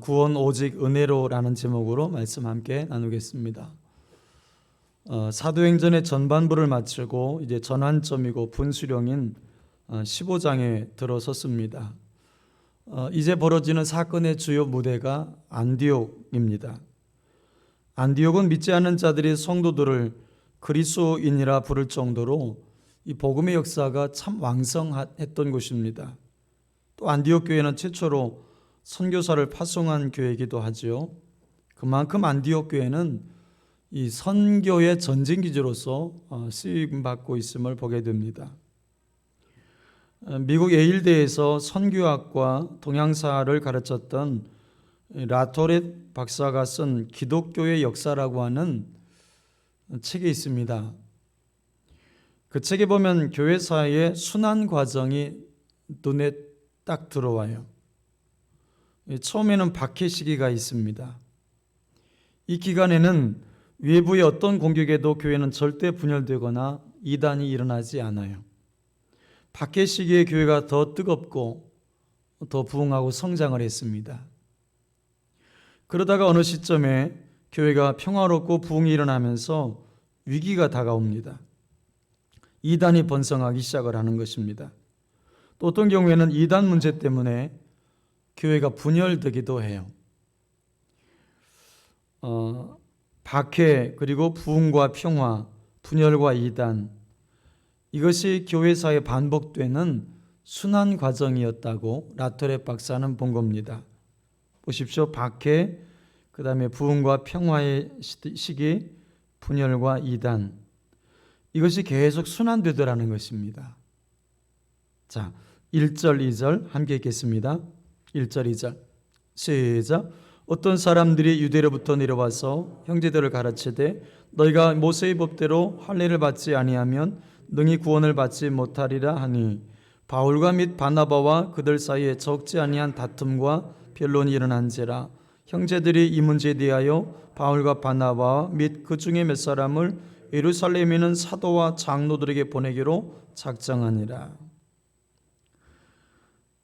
구원 오직 은혜로라는 제목으로 말씀 함께 나누겠습니다. 사도행전의 전반부를 마치고 이제 전환점이고 분수령인 15장에 들어섰습니다. 이제 벌어지는 사건의 주요 무대가 안디옥입니다. 안디옥은 믿지 않는 자들이 성도들을 그리스도인이라 부를 정도로 이 복음의 역사가 참 왕성했던 곳입니다. 또 안디옥 교회는 최초로 선교사를 파송한 교회이기도 하지요. 그만큼 안디옥 교회는 이 선교의 전쟁기지로서 쓰임받고 있음을 보게 됩니다. 미국 예일대에서 선교학과 동양사를 가르쳤던 라토렛 박사가 쓴 기독교의 역사라고 하는 책이 있습니다. 그 책에 보면 교회사의 순환 과정이 눈에 딱 들어와요. 처음에는 박해 시기가 있습니다. 이 기간에는 외부의 어떤 공격에도 교회는 절대 분열되거나 이단이 일어나지 않아요. 박해 시기에 교회가 더 뜨겁고 더 부흥하고 성장을 했습니다. 그러다가 어느 시점에 교회가 평화롭고 부흥이 일어나면서 위기가 다가옵니다. 이단이 번성하기 시작을 하는 것입니다. 또 어떤 경우에는 이단 문제 때문에 교회가 분열되기도 해요. 박해 그리고 부흥과 평화, 분열과 이단, 이것이 교회사에 반복되는 순환 과정이었다고 라토렛 박사는 본 겁니다. 보십시오. 박해, 그 다음에 부흥과 평화의 시기, 분열과 이단, 이것이 계속 순환되더라는 것입니다. 자, 1절, 2절 함께 읽겠습니다. 1절, 2절 시작. 어떤 사람들이 유대로부터 내려와서 형제들을 가르치되 너희가 모세의 법대로 할례를 받지 아니하면 능히 구원을 받지 못하리라 하니 바울과 및 바나바와 그들 사이에 적지 아니한 다툼과 변론이 일어난지라. 형제들이 이 문제에 대하여 바울과 바나바와 및 그 중에 몇 사람을 예루살렘에 있는 사도와 장로들에게 보내기로 작정하니라.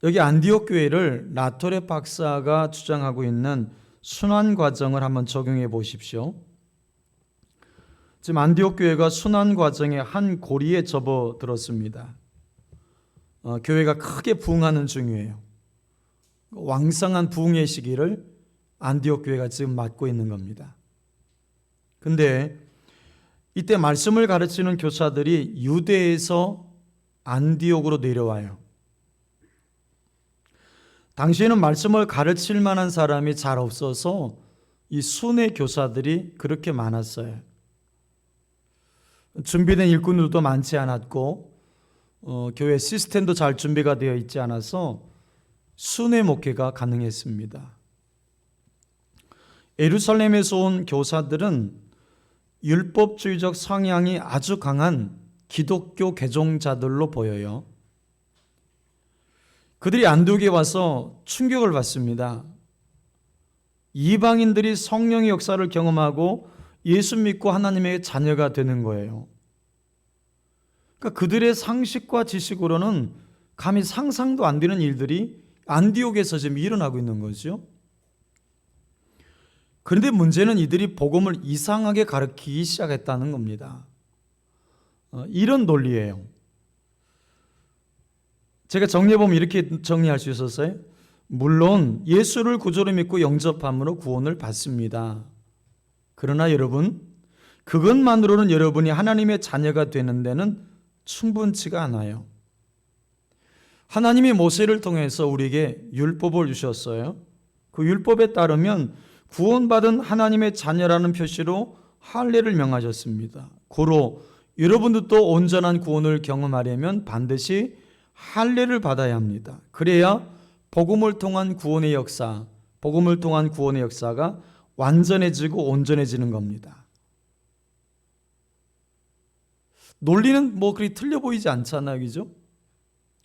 여기 안디옥 교회를 라토렛 박사가 주장하고 있는 순환 과정을 한번 적용해 보십시오. 지금 안디옥 교회가 순환 과정의 한 고리에 접어들었습니다. 교회가 크게 부흥하는 중이에요. 왕성한 부흥의 시기를 안디옥 교회가 지금 맞고 있는 겁니다. 근데 이때 말씀을 가르치는 교사들이 유대에서 안디옥으로 내려와요. 당시에는 말씀을 가르칠 만한 사람이 잘 없어서 이 순회 교사들이 그렇게 많았어요. 준비된 일꾼들도 많지 않았고 교회 시스템도 잘 준비가 되어 있지 않아서 순회 목회가 가능했습니다. 예루살렘에서 온 교사들은 율법주의적 성향이 아주 강한 기독교 개종자들로 보여요. 그들이 안디옥에 와서 충격을 받습니다. 이방인들이 성령의 역사를 경험하고 예수 믿고 하나님의 자녀가 되는 거예요. 그러니까 그들의 상식과 지식으로는 감히 상상도 안 되는 일들이 안디옥에서 지금 일어나고 있는 거죠. 그런데 문제는 이들이 복음을 이상하게 가르치기 시작했다는 겁니다. 이런 논리예요. 제가 정리해보면 이렇게 정리할 수 있었어요. 물론 예수를 구주로 믿고 영접함으로 구원을 받습니다. 그러나 여러분, 그것만으로는 여러분이 하나님의 자녀가 되는 데는 충분치가 않아요. 하나님이 모세를 통해서 우리에게 율법을 주셨어요. 그 율법에 따르면 구원받은 하나님의 자녀라는 표시로 할례를 명하셨습니다. 고로 여러분들도 온전한 구원을 경험하려면 반드시 할례를 받아야 합니다. 그래야 복음을 통한 구원의 역사, 복음을 통한 구원의 역사가 완전해지고 온전해지는 겁니다. 논리는 그리 틀려 보이지 않잖아요, 그죠?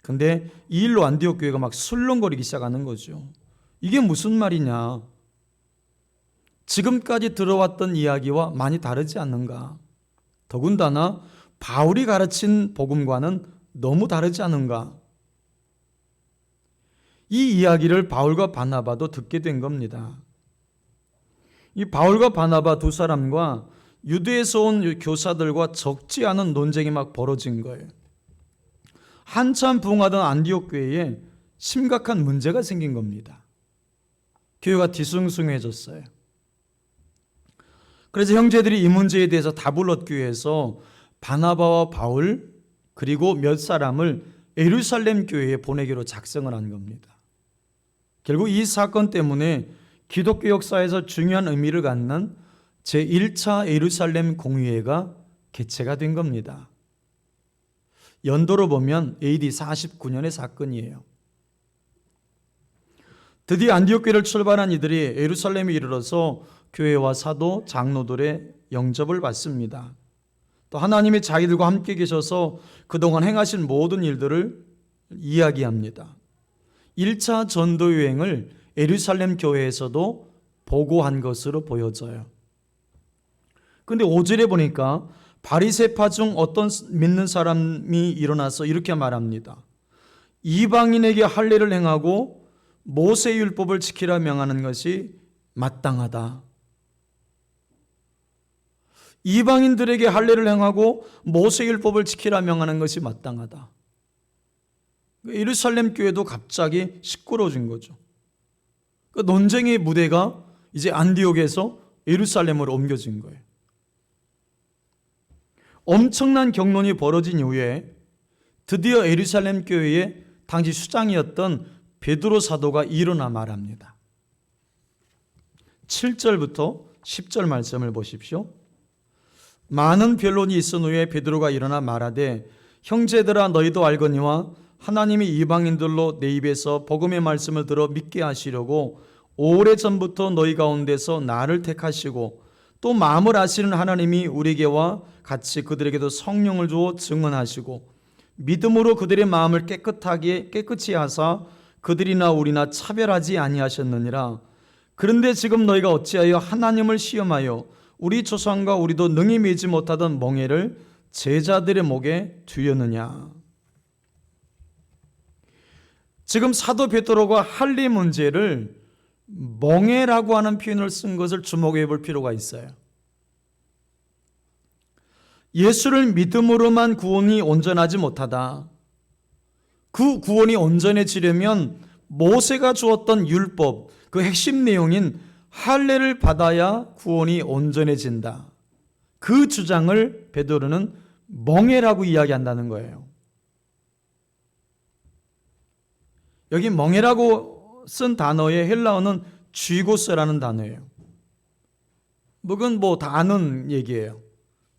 근데 이 일로 안디옥 교회가 막 술렁거리기 시작하는 거죠. 이게 무슨 말이냐? 지금까지 들어왔던 이야기와 많이 다르지 않는가? 더군다나 바울이 가르친 복음과는 너무 다르지 않은가? 이 이야기를 바울과 바나바도 듣게 된 겁니다. 이 바울과 바나바 두 사람과 유대에서 온 교사들과 적지 않은 논쟁이 막 벌어진 거예요. 한참 부흥하던 안디옥 교회에 심각한 문제가 생긴 겁니다. 교회가 뒤숭숭해졌어요. 그래서 형제들이 이 문제에 대해서 답을 얻기 위해서 바나바와 바울 그리고 몇 사람을 예루살렘 교회에 보내기로 작성을 한 겁니다. 결국 이 사건 때문에 기독교 역사에서 중요한 의미를 갖는 제1차 예루살렘 공의회가 개최가 된 겁니다. 연도로 보면 AD 49년의 사건이에요. 드디어 안디옥 교회를 출발한 이들이 예루살렘에 이르러서 교회와 사도, 장로들의 영접을 받습니다. 또 하나님이 자기들과 함께 계셔서 그동안 행하신 모든 일들을 이야기합니다. 1차 전도 여행을 예루살렘 교회에서도 보고한 것으로 보여져요. 그런데 5절에 보니까 바리새파 중 어떤 믿는 사람이 일어나서 이렇게 말합니다. 이방인에게 할례를 행하고 모세율법을 지키라 명하는 것이 마땅하다. 이방인들에게 할례를 행하고 모세율법을 지키라 명하는 것이 마땅하다. 예루살렘 교회도 갑자기 시끄러워진 거죠. 그 논쟁의 무대가 이제 안디옥에서 예루살렘으로 옮겨진 거예요. 엄청난 격론이 벌어진 이후에 드디어 예루살렘 교회의 당시 수장이었던 베드로 사도가 일어나 말합니다. 7절부터 10절 말씀을 보십시오. 많은 변론이 있은 후에 베드로가 일어나 말하되 형제들아 너희도 알거니와 하나님이 이방인들로 내 입에서 복음의 말씀을 들어 믿게 하시려고 오래전부터 너희 가운데서 나를 택하시고 또 마음을 아시는 하나님이 우리에게와 같이 그들에게도 성령을 주어 증언하시고 믿음으로 그들의 마음을 깨끗이 하사 그들이나 우리나 차별하지 아니하셨느니라. 그런데 지금 너희가 어찌하여 하나님을 시험하여 우리 조상과 우리도 능히 매지 못하던 멍에를 제자들의 목에 두였느냐. 지금 사도 베드로가 할례 문제를 멍에라고 하는 표현을 쓴 것을 주목해 볼 필요가 있어요. 예수를 믿음으로만 구원이 온전하지 못하다. 그 구원이 온전해지려면 모세가 주었던 율법, 그 핵심 내용인 할례를 받아야 구원이 온전해진다. 그 주장을 베드로는 멍에라고 이야기한다는 거예요. 여기 멍에라고 쓴 단어의 헬라어는 쥐고스라는 단어예요. 그건 다 아는 얘기예요.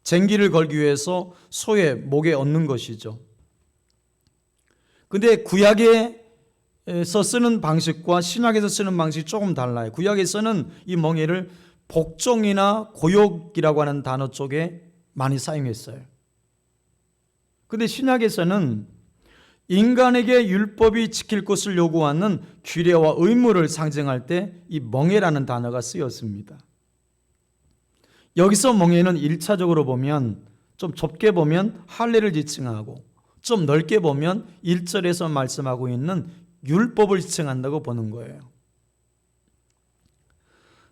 쟁기를 걸기 위해서 소의 목에 얹는 것이죠. 근데 구약에서 쓰는 방식과 신약에서 쓰는 방식이 조금 달라요. 구약에서는 이 멍에를 복종이나 고욕이라고 하는 단어 쪽에 많이 사용했어요. 근데 신약에서는 인간에게 율법이 지킬 것을 요구하는 규례와 의무를 상징할 때 이 멍에라는 단어가 쓰였습니다. 여기서 멍에는 1차적으로 보면 좀 좁게 보면 할례를 지칭하고 좀 넓게 보면 1절에서 말씀하고 있는 율법을 지칭한다고 보는 거예요.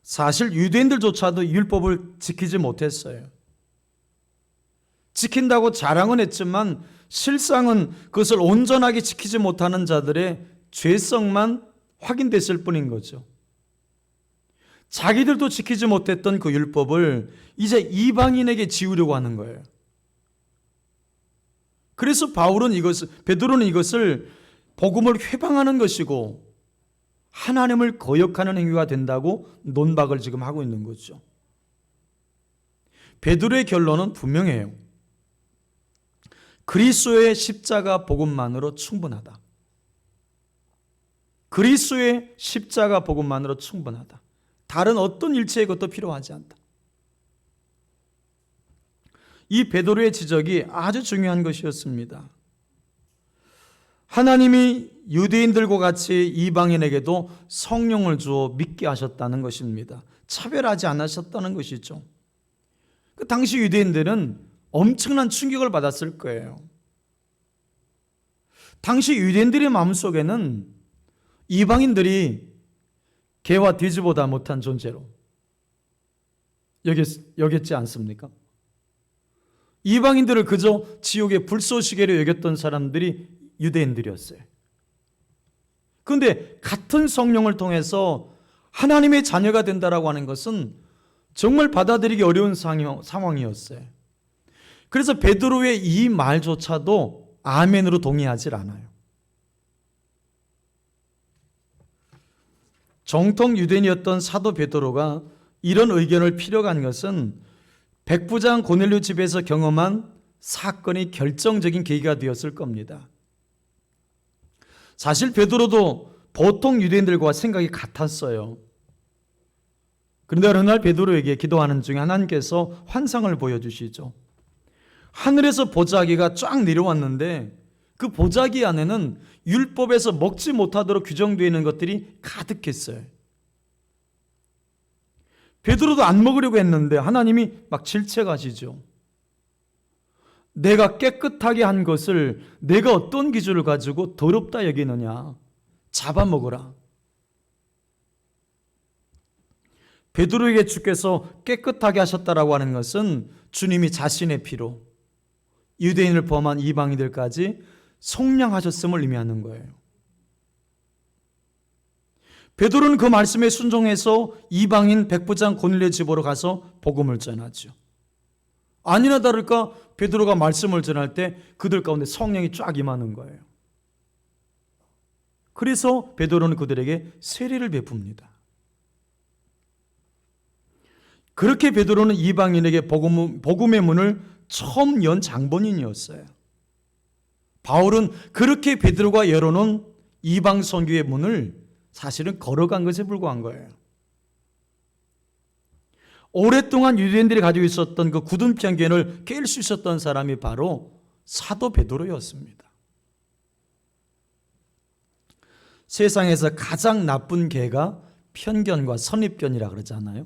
사실 유대인들조차도 율법을 지키지 못했어요. 지킨다고 자랑은 했지만 실상은 그것을 온전하게 지키지 못하는 자들의 죄성만 확인됐을 뿐인 거죠. 자기들도 지키지 못했던 그 율법을 이제 이방인에게 지우려고 하는 거예요. 그래서 베드로는 이것을 복음을 회방하는 것이고 하나님을 거역하는 행위가 된다고 논박을 지금 하고 있는 거죠. 베드로의 결론은 분명해요. 그리스도의 십자가 복음만으로 충분하다. 그리스도의 십자가 복음만으로 충분하다. 다른 어떤 일체의 것도 필요하지 않다. 이 베드로의 지적이 아주 중요한 것이었습니다. 하나님이 유대인들과 같이 이방인에게도 성령을 주어 믿게 하셨다는 것입니다. 차별하지 않으셨다는 것이죠. 그 당시 유대인들은 엄청난 충격을 받았을 거예요. 당시 유대인들의 마음속에는 이방인들이 개와 돼지보다 못한 존재로 여겼지 않습니까? 이방인들을 그저 지옥의 불쏘시개로 여겼던 사람들이 유대인들이었어요. 그런데 같은 성령을 통해서 하나님의 자녀가 된다라고 하는 것은 정말 받아들이기 어려운 상황이었어요. 그래서 베드로의 이 말조차도 아멘으로 동의하지 않아요. 정통 유대인이었던 사도 베드로가 이런 의견을 피력한 것은 백부장 고넬료 집에서 경험한 사건이 결정적인 계기가 되었을 겁니다. 사실 베드로도 보통 유대인들과 생각이 같았어요. 그런데 어느 날 베드로에게 기도하는 중에 하나님께서 환상을 보여주시죠. 하늘에서 보자기가 쫙 내려왔는데 그 보자기 안에는 율법에서 먹지 못하도록 규정되어 있는 것들이 가득했어요. 베드로도 안 먹으려고 했는데 하나님이 막 질책하시죠. 내가 깨끗하게 한 것을 내가 어떤 기준을 가지고 더럽다 여기느냐. 잡아먹어라. 베드로에게 주께서 깨끗하게 하셨다라고 하는 것은 주님이 자신의 피로 유대인을 포함한 이방인들까지 속량하셨음을 의미하는 거예요. 베드로는 그 말씀에 순종해서 이방인 백부장 고넬료 집으로 가서 복음을 전하죠. 아니나 다를까 베드로가 말씀을 전할 때 그들 가운데 성령이 쫙 임하는 거예요. 그래서 베드로는 그들에게 세례를 베풉니다. 그렇게 베드로는 이방인에게 복음의 문을 처음 연 장본인이었어요. 바울은 그렇게 베드로가 열어놓은 이방 선교의 문을 사실은 걸어간 것에 불과한 거예요. 오랫동안 유대인들이 가지고 있었던 그 굳은 편견을 깰 수 있었던 사람이 바로 사도 베드로였습니다. 세상에서 가장 나쁜 개가 편견과 선입견이라 그러잖아요.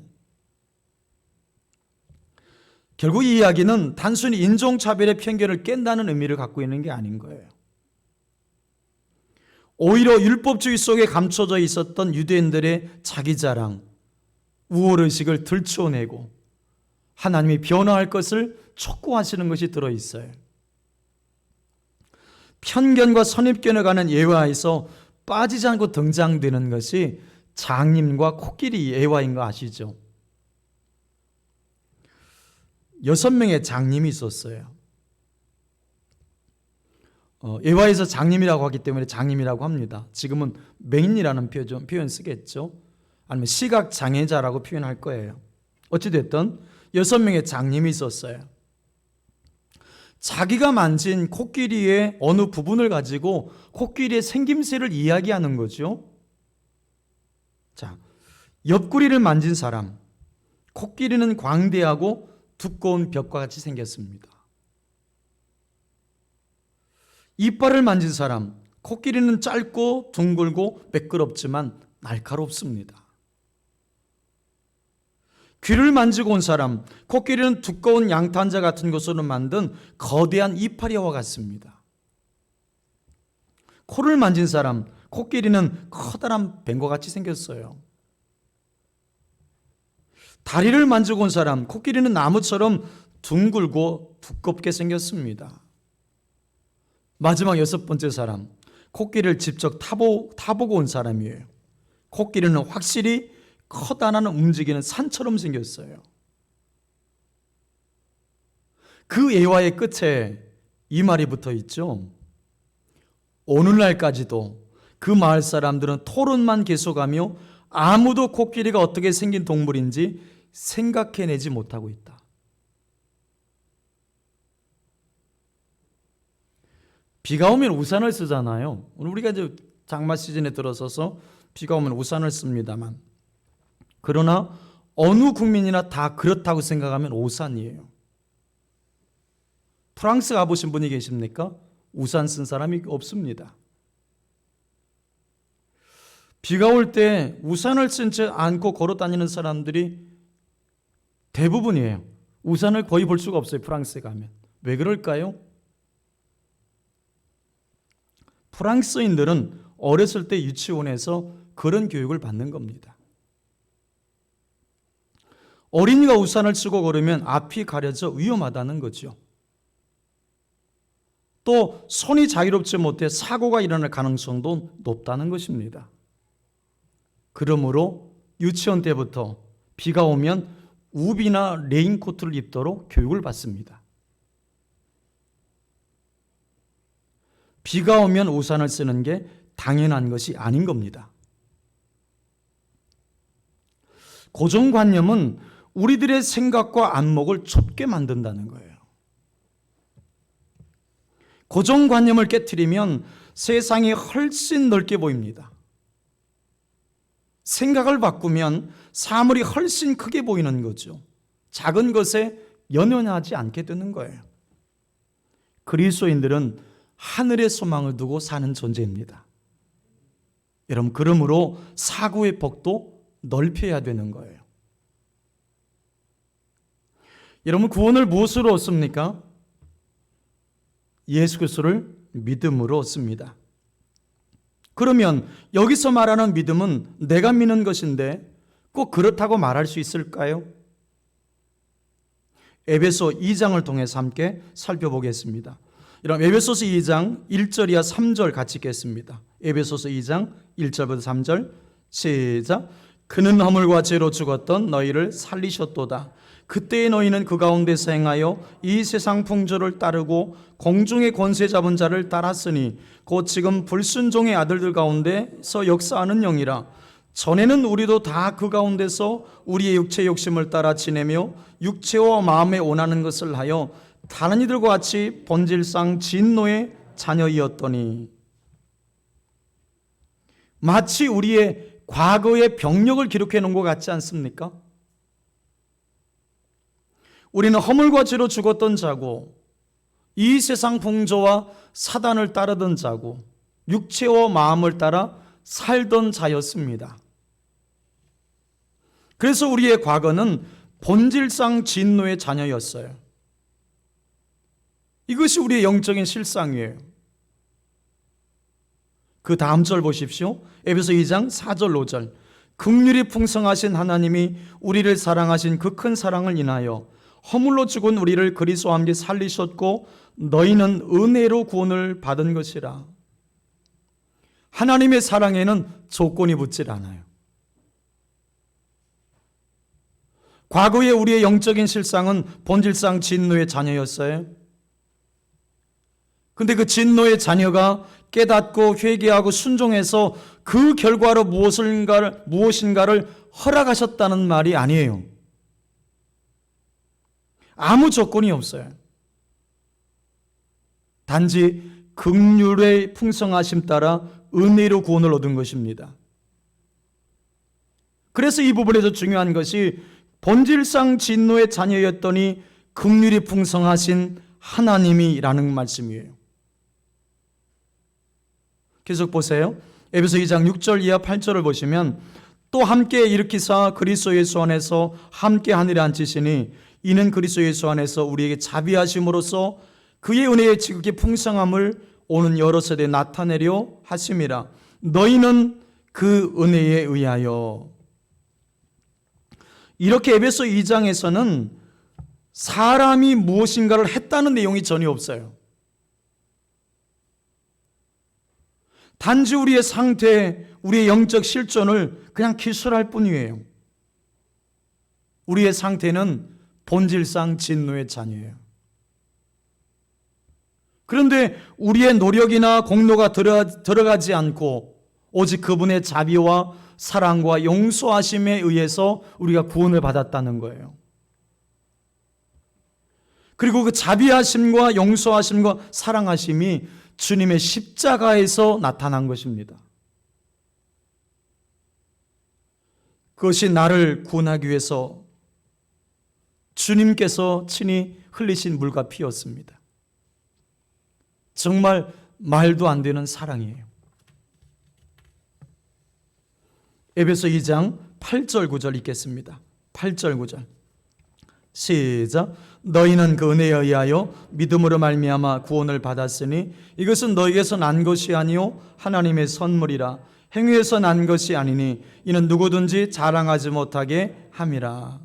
결국 이 이야기는 단순히 인종차별의 편견을 깬다는 의미를 갖고 있는 게 아닌 거예요. 오히려 율법주의 속에 감춰져 있었던 유대인들의 자기자랑, 우월의식을 들춰내고 하나님이 변화할 것을 촉구하시는 것이 들어있어요. 편견과 선입견에 관한 예화에서 빠지지 않고 등장되는 것이 장님과 코끼리 예화인 거 아시죠? 6명의 장님이 있었어요. 예화에서 장님이라고 하기 때문에 장님이라고 합니다. 지금은 맹인이라는 표현 쓰겠죠. 아니면 시각장애자라고 표현할 거예요. 어찌됐든 6명의 장님이 있었어요. 자기가 만진 코끼리의 어느 부분을 가지고 코끼리의 생김새를 이야기하는 거죠. 자, 옆구리를 만진 사람, 코끼리는 광대하고 두꺼운 벽과 같이 생겼습니다. 이빨을 만진 사람, 코끼리는 짧고 둥글고 매끄럽지만 날카롭습니다. 귀를 만지고 온 사람, 코끼리는 두꺼운 양탄자 같은 것으로 만든 거대한 이파리와 같습니다. 코를 만진 사람, 코끼리는 커다란 뱀과 같이 생겼어요. 다리를 만지고 온 사람, 코끼리는 나무처럼 둥글고 두껍게 생겼습니다. 마지막 6번째 사람, 코끼리를 직접 타보고 온 사람이에요. 코끼리는 확실히 커다란 움직이는 산처럼 생겼어요. 그 예화의 끝에 이 말이 붙어 있죠. 오늘날까지도 그 마을 사람들은 토론만 계속하며 아무도 코끼리가 어떻게 생긴 동물인지 생각해내지 못하고 있다. 비가 오면 우산을 쓰잖아요. 우리가 이제 장마 시즌에 들어서서 비가 오면 우산을 씁니다만, 그러나 어느 국민이나 다 그렇다고 생각하면 오산이에요. 프랑스 가보신 분이 계십니까? 우산 쓴 사람이 없습니다. 비가 올 때 우산을 쓴 채 안고 걸어 다니는 사람들이 대부분이에요. 우산을 거의 볼 수가 없어요. 프랑스에 가면. 왜 그럴까요? 프랑스인들은 어렸을 때 유치원에서 그런 교육을 받는 겁니다. 어린이가 우산을 쓰고 걸으면 앞이 가려져 위험하다는 거죠. 또 손이 자유롭지 못해 사고가 일어날 가능성도 높다는 것입니다. 그러므로 유치원 때부터 비가 오면 우비나 레인코트를 입도록 교육을 받습니다. 비가 오면 우산을 쓰는 게 당연한 것이 아닌 겁니다. 고정관념은 우리들의 생각과 안목을 좁게 만든다는 거예요. 고정관념을 깨트리면 세상이 훨씬 넓게 보입니다. 생각을 바꾸면 사물이 훨씬 크게 보이는 거죠. 작은 것에 연연하지 않게 되는 거예요. 그리스도인들은 하늘의 소망을 두고 사는 존재입니다. 여러분, 그러므로 사고의 폭도 넓혀야 되는 거예요. 여러분, 구원을 무엇으로 얻습니까? 예수 그리스도를 믿음으로 얻습니다. 그러면 여기서 말하는 믿음은 내가 믿는 것인데 꼭 그렇다고 말할 수 있을까요? 에베소 2장을 통해서 함께 살펴보겠습니다. 여러분, 에베소서 2장 1절 이하 3절 같이 읽겠습니다. 에베소서 2장 1절부터 3절 시작. 그는 허물과 죄로 죽었던 너희를 살리셨도다. 그때의 너희는 그 가운데서 행하여 이 세상 풍조를 따르고 공중의 권세 잡은 자를 따랐으니 곧 지금 불순종의 아들들 가운데서 역사하는 영이라. 전에는 우리도 다 그 가운데서 우리의 육체 욕심을 따라 지내며 육체와 마음에 원하는 것을 하여 다른 이들과 같이 본질상 진노의 자녀이었더니, 마치 우리의 과거의 병력을 기록해 놓은 것 같지 않습니까? 우리는 허물과 죄로 죽었던 자고 이 세상 풍조와 사단을 따르던 자고 육체와 마음을 따라 살던 자였습니다. 그래서 우리의 과거는 본질상 진노의 자녀였어요. 이것이 우리의 영적인 실상이에요. 그 다음 절 보십시오. 에베소 2장 4절 5절. 긍휼이 풍성하신 하나님이 우리를 사랑하신 그 큰 사랑을 인하여 허물로 죽은 우리를 그리스도와 함께 살리셨고 너희는 은혜로 구원을 받은 것이라. 하나님의 사랑에는 조건이 붙질 않아요. 과거에 우리의 영적인 실상은 본질상 진노의 자녀였어요. 근데 그 진노의 자녀가 깨닫고 회개하고 순종해서 그 결과로 무엇인가를 허락하셨다는 말이 아니에요. 아무 조건이 없어요. 단지 긍휼의 풍성하심 따라 은혜로 구원을 얻은 것입니다. 그래서 이 부분에서 중요한 것이 본질상 진노의 자녀였더니 긍휼이 풍성하신 하나님이라는 말씀이에요. 계속 보세요. 에베소 2장 6절 이하 8절을 보시면 또 함께 일으키사 그리스도 예수 안에서 함께 하늘에 앉히시니 이는 그리스도 예수 안에서 우리에게 자비하심으로써 그의 은혜의 지극히 풍성함을 오는 여러 세대에 나타내려 하심이라. 너희는 그 은혜에 의하여. 이렇게 에베소 2장에서는 사람이 무엇인가를 했다는 내용이 전혀 없어요. 단지 우리의 상태, 우리의 영적 실존을 그냥 기술할 뿐이에요. 우리의 상태는 본질상 진노의 자녀예요. 그런데 우리의 노력이나 공로가 들어가지 않고 오직 그분의 자비와 사랑과 용서하심에 의해서 우리가 구원을 받았다는 거예요. 그리고 그 자비하심과 용서하심과 사랑하심이 주님의 십자가에서 나타난 것입니다. 그것이 나를 구원하기 위해서 주님께서 친히 흘리신 물과 피였습니다. 정말 말도 안 되는 사랑이에요. 에베소 2장 8절 9절 읽겠습니다. 8절 9절 시작. 너희는 그 은혜에 의하여 믿음으로 말미암아 구원을 받았으니 이것은 너희에게서 난 것이 아니요 하나님의 선물이라. 행위에서 난 것이 아니니 이는 누구든지 자랑하지 못하게 함이라.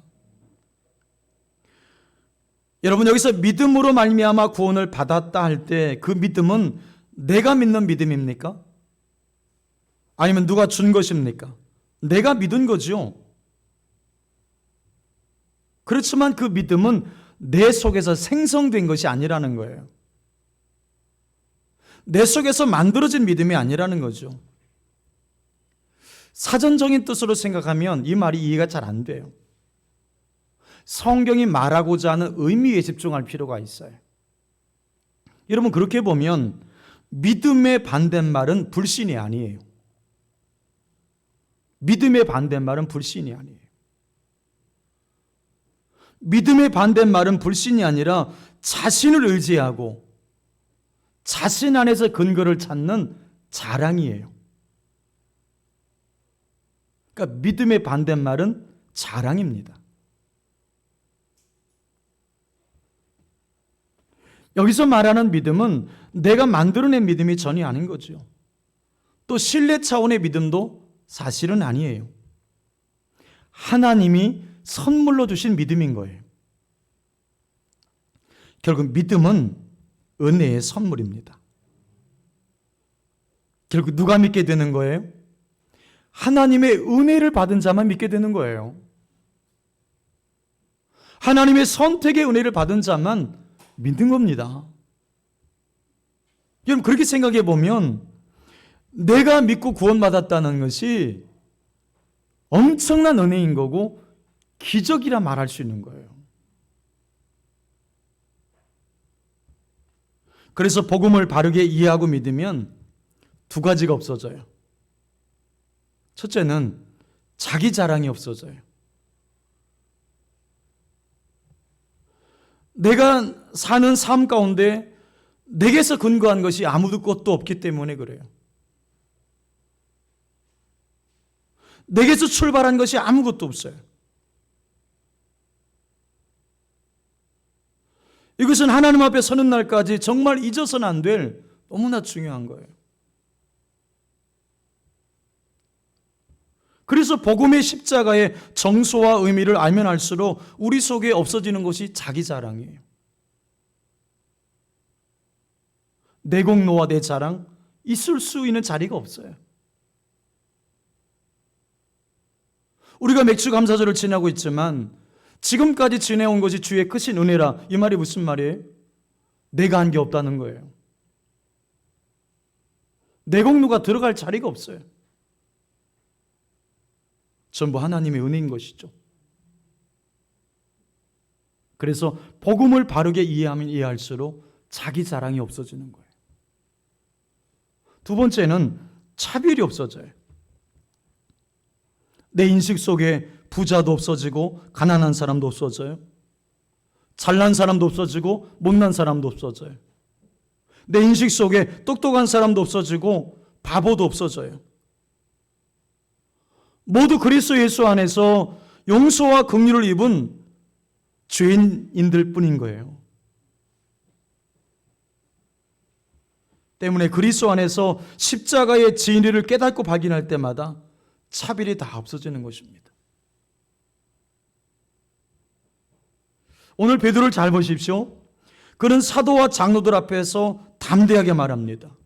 여러분, 여기서 믿음으로 말미암아 구원을 받았다 할 때 그 믿음은 내가 믿는 믿음입니까? 아니면 누가 준 것입니까? 내가 믿은 거죠. 그렇지만 그 믿음은 내 속에서 생성된 것이 아니라는 거예요. 내 속에서 만들어진 믿음이 아니라는 거죠. 사전적인 뜻으로 생각하면 이 말이 이해가 잘 안 돼요. 성경이 말하고자 하는 의미에 집중할 필요가 있어요. 여러분, 그렇게 보면 믿음의 반대말은 불신이 아니에요. 믿음의 반대말은 불신이 아니에요. 믿음의 반대말은 불신이 아니라 자신을 의지하고 자신 안에서 근거를 찾는 자랑이에요. 그러니까 믿음의 반대말은 자랑입니다. 여기서 말하는 믿음은 내가 만들어낸 믿음이 전혀 아닌 거죠. 또 신뢰 차원의 믿음도 사실은 아니에요. 하나님이 선물로 주신 믿음인 거예요. 결국 믿음은 은혜의 선물입니다. 결국 누가 믿게 되는 거예요? 하나님의 은혜를 받은 자만 믿게 되는 거예요. 하나님의 선택의 은혜를 받은 자만 믿는 겁니다. 여러분, 그렇게 생각해 보면 내가 믿고 구원받았다는 것이 엄청난 은혜인 거고 기적이라 말할 수 있는 거예요. 그래서 복음을 바르게 이해하고 믿으면 두 가지가 없어져요. 첫째는 자기 자랑이 없어져요. 내가 사는 삶 가운데 내게서 근거한 것이 아무것도 없기 때문에 그래요. 내게서 출발한 것이 아무것도 없어요. 이것은 하나님 앞에 서는 날까지 정말 잊어서는 안 될 너무나 중요한 거예요. 그래서 복음의 십자가의 정소와 의미를 알면 알수록 우리 속에 없어지는 것이 자기 자랑이에요. 내 공로와 내 자랑 있을 수 있는 자리가 없어요. 우리가 맥주 감사절을 지나고 있지만 지금까지 지내온 것이 주의 크신 은혜라. 이 말이 무슨 말이에요? 내가 한 게 없다는 거예요. 내 공로가 들어갈 자리가 없어요. 전부 하나님의 은혜인 것이죠. 그래서 복음을 바르게 이해하면 이해할수록 자기 자랑이 없어지는 거예요. 두 번째는 차별이 없어져요. 내 인식 속에 부자도 없어지고 가난한 사람도 없어져요. 잘난 사람도 없어지고 못난 사람도 없어져요. 내 인식 속에 똑똑한 사람도 없어지고 바보도 없어져요. 모두 그리스도 예수 안에서 용서와 긍휼을 입은 죄인인들 뿐인 거예요. 때문에 그리스도 안에서 십자가의 진리를 깨닫고 발견할 때마다 차별이 다 없어지는 것입니다. 오늘 베드로를 잘 보십시오. 그는 사도와 장로들 앞에서 담대하게 말합니다.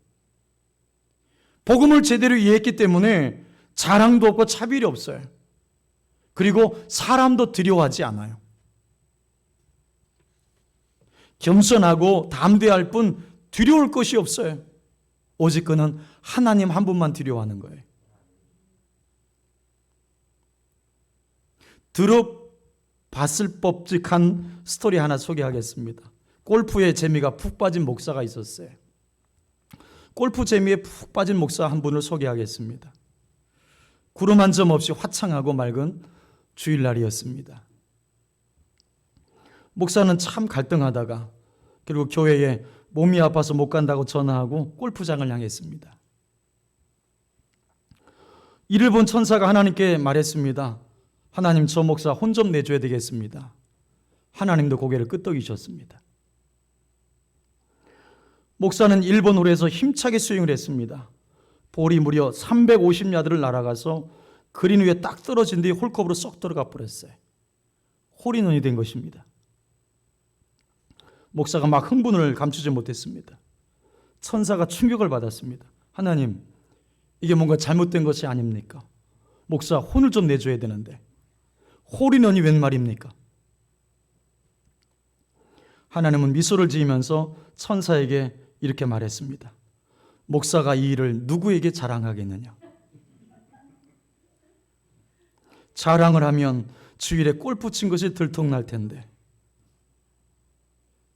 복음을 제대로 이해했기 때문에 자랑도 없고 차별이 없어요. 그리고 사람도 두려워하지 않아요. 겸손하고 담대할 뿐 두려울 것이 없어요. 오직 그는 하나님 한 분만 두려워하는 거예요. 들어봤을 법직한 스토리 하나 소개하겠습니다. 골프에 재미가 푹 빠진 목사가 있었어요. 골프 재미에 푹 빠진 목사 한 분을 소개하겠습니다. 구름 한 점 없이 화창하고 맑은 주일날이었습니다. 목사는 참 갈등하다가 결국 교회에 몸이 아파서 못 간다고 전화하고 골프장을 향했습니다. 이를 본 천사가 하나님께 말했습니다. 하나님, 저 목사 혼 좀 내줘야 되겠습니다. 하나님도 고개를 끄덕이셨습니다. 목사는 일본 홀에서 힘차게 스윙을 했습니다. 볼이 무려 350야드를 날아가서 그린 위에 딱 떨어진 뒤 홀컵으로 쏙 들어가 버렸어요. 홀인원이 된 것입니다. 목사가 막 흥분을 감추지 못했습니다. 천사가 충격을 받았습니다. 하나님, 이게 뭔가 잘못된 것이 아닙니까? 목사, 혼을 좀 내줘야 되는데 홀인원이 웬 말입니까? 하나님은 미소를 지으면서 천사에게 이렇게 말했습니다. 목사가 이 일을 누구에게 자랑하겠느냐? 자랑을 하면 주일에 골프 친 것이 들통날 텐데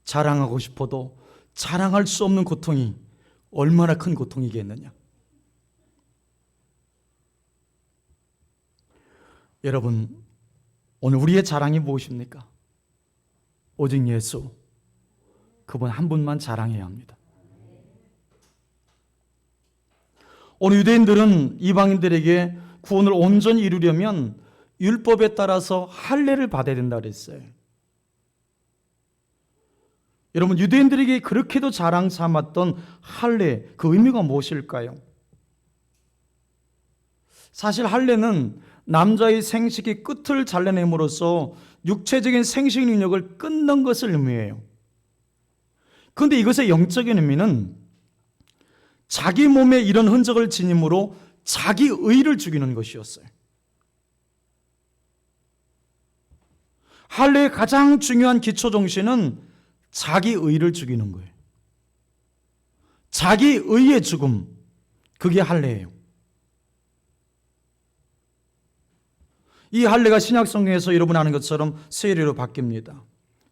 자랑하고 싶어도 자랑할 수 없는 고통이 얼마나 큰 고통이겠느냐? 여러분, 오늘 우리의 자랑이 무엇입니까? 오직 예수, 그분 한 분만 자랑해야 합니다. 오늘 유대인들은 이방인들에게 구원을 온전히 이루려면 율법에 따라서 할례를 받아야 된다 그랬어요. 여러분, 유대인들에게 그렇게도 자랑 삼았던 할례, 그 의미가 무엇일까요? 사실 할례는 남자의 생식의 끝을 잘라냄으로써 육체적인 생식 능력을 끊는 것을 의미해요. 그런데 이것의 영적인 의미는 자기 몸에 이런 흔적을 지님으로 자기 의를 죽이는 것이었어요. 할례의 가장 중요한 기초 정신은 자기 의를 죽이는 거예요. 자기 의의 죽음, 그게 할례예요. 이 할례가 신약 성경에서 여러분 아는 것처럼 세례로 바뀝니다.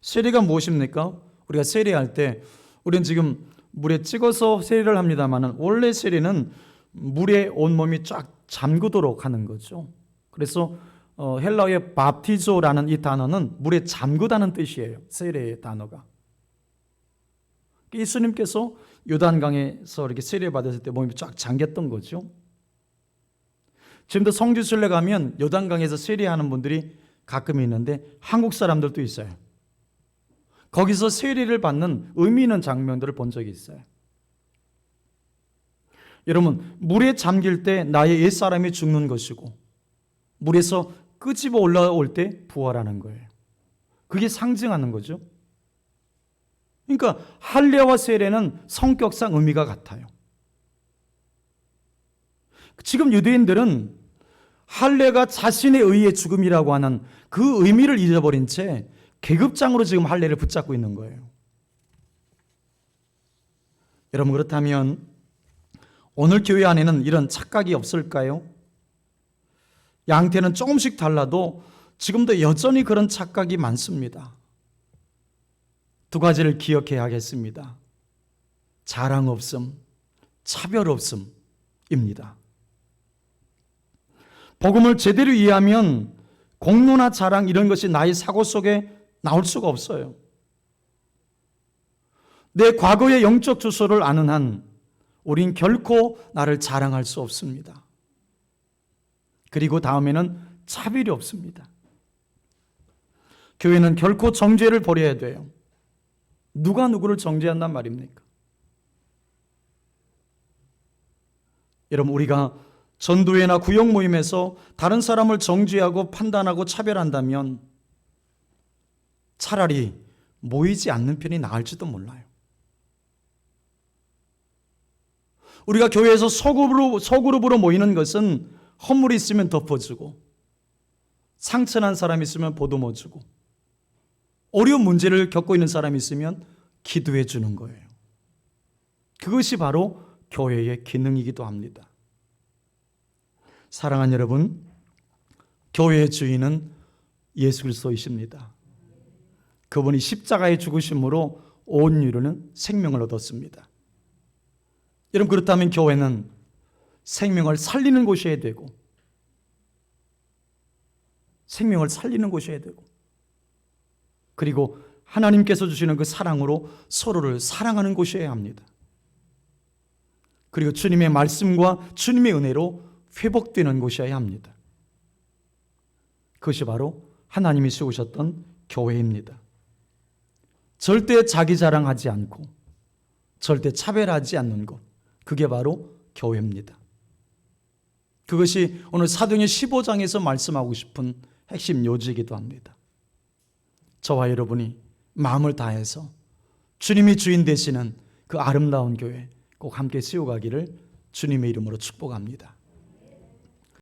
세례가 무엇입니까? 우리가 세례할 때 우리는 지금 물에 찍어서 세례를 합니다만 원래 세례는 물에 온몸이 쫙 잠그도록 하는 거죠. 그래서 헬라어의 밥티조라는 이 단어는 물에 잠그다는 뜻이에요. 세례의 단어가. 예수님께서 요단강에서 이렇게 세례 받았을 때 몸이 쫙 잠겼던 거죠. 지금도 성지순례 가면 요단강에서 세례하는 분들이 가끔 있는데 한국 사람들도 있어요. 거기서 세례를 받는 의미 있는 장면들을 본 적이 있어요. 여러분, 물에 잠길 때 나의 옛사람이 죽는 것이고 물에서 끄집어 올라올 때 부활하는 거예요. 그게 상징하는 거죠. 그러니까 할례와 세례는 성격상 의미가 같아요. 지금 유대인들은 할례가 자신의 의의 죽음이라고 하는 그 의미를 잊어버린 채 계급장으로 지금 할례를 붙잡고 있는 거예요. 여러분, 그렇다면 오늘 교회 안에는 이런 착각이 없을까요? 양태는 조금씩 달라도 지금도 여전히 그런 착각이 많습니다. 두 가지를 기억해야 하겠습니다. 자랑 없음, 차별 없음입니다. 복음을 제대로 이해하면 공로나 자랑 이런 것이 나의 사고 속에 나올 수가 없어요. 내 과거의 영적 주소를 아는 한 우린 결코 나를 자랑할 수 없습니다. 그리고 다음에는 차별이 없습니다. 교회는 결코 정죄를 버려야 돼요. 누가 누구를 정죄한단 말입니까? 여러분, 우리가 전도회나 구역 모임에서 다른 사람을 정죄하고 판단하고 차별한다면 차라리 모이지 않는 편이 나을지도 몰라요. 우리가 교회에서 소그룹으로 모이는 것은 허물이 있으면 덮어주고 상처난 사람이 있으면 보듬어주고 어려운 문제를 겪고 있는 사람이 있으면 기도해 주는 거예요. 그것이 바로 교회의 기능이기도 합니다. 사랑하는 여러분, 교회의 주인은 예수 그리스도이십니다. 그분이 십자가의 죽으심으로 온 인류는 생명을 얻었습니다. 여러분, 그렇다면 교회는 생명을 살리는 곳이어야 되고 생명을 살리는 곳이어야 되고 그리고 하나님께서 주시는 그 사랑으로 서로를 사랑하는 곳이어야 합니다. 그리고 주님의 말씀과 주님의 은혜로 회복되는 곳이어야 합니다. 그것이 바로 하나님이 세우셨던 교회입니다. 절대 자기 자랑하지 않고 절대 차별하지 않는 것, 그게 바로 교회입니다. 그것이 오늘 사도행전 15장에서 말씀하고 싶은 핵심 요지이기도 합니다. 저와 여러분이 마음을 다해서 주님이 주인 되시는 그 아름다운 교회 꼭 함께 세워가기를 주님의 이름으로 축복합니다.